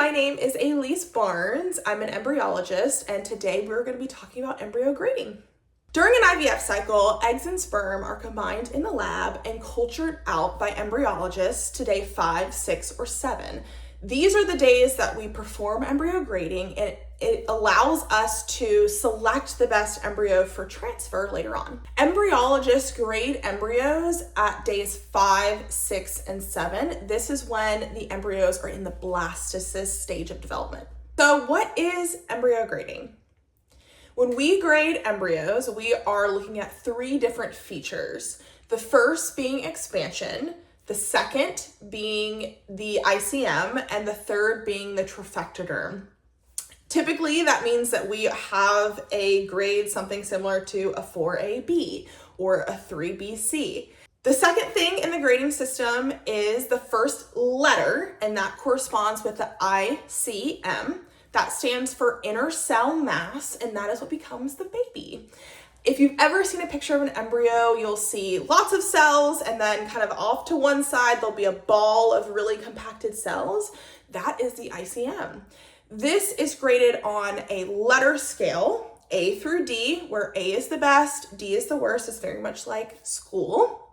my name is Alease Barnes. I'm an embryologist, and today we're going to be talking about embryo grading. During an IVF cycle, eggs and sperm are combined in the lab and cultured out by embryologists to day 5, 6, or 7. These are the days that we perform embryo grading, and it allows us to select the best embryo for transfer later on. Embryologists grade embryos at days 5, 6, and 7. This is when the embryos are in the blastocyst stage of development. So what is embryo grading? When we grade embryos, we are looking at 3 different features. The first being expansion, the second being the ICM, and the third being the trophectoderm. Typically, that means that we have a grade something similar to a 4AB or a 3BC. The second thing in the grading system is the first letter, and that corresponds with the ICM. That stands for inner cell mass, and that is what becomes the baby. If you've ever seen a picture of an embryo, you'll see lots of cells, and then kind of off to one side, there'll be a ball of really compacted cells. That is the ICM. This is graded on a letter scale, A through D, where A is the best, D is the worst. It's very much like school.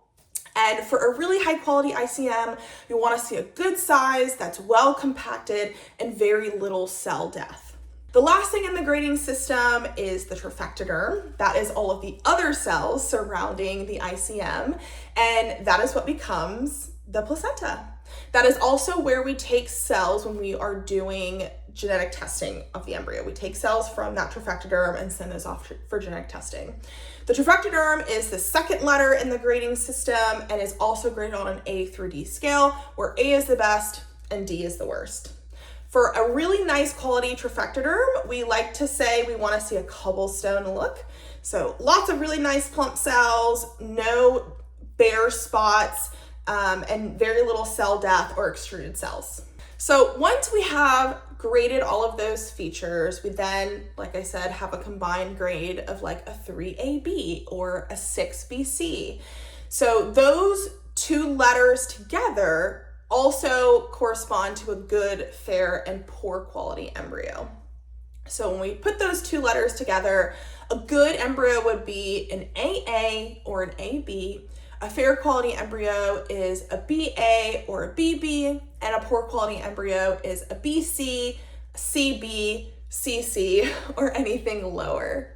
And for a really high quality ICM, you want to see a good size that's well compacted and very little cell death. The last thing in the grading system is the trophectoderm. That is all of the other cells surrounding the ICM, and that is what becomes the placenta. That is also where we take cells when we are doing genetic testing of the embryo. We take cells from that trophectoderm and send those off for genetic testing. The trophectoderm is the second letter in the grading system and is also graded on an A through D scale, where A is the best and D is the worst. For a really nice quality trophectoderm, we like to say we want to see a cobblestone look. So lots of really nice plump cells, no bare spots, and very little cell death or extruded cells. So once we have graded all of those features, we then, like I said, have a combined grade of like a 3AB or a 6BC. So those 2 letters together also correspond to a good, fair, and poor quality embryo. So when we put those 2 letters together, a good embryo would be an AA or an AB. A fair quality embryo is a BA or a BB, and a poor quality embryo is a BC, CB, CC, or anything lower.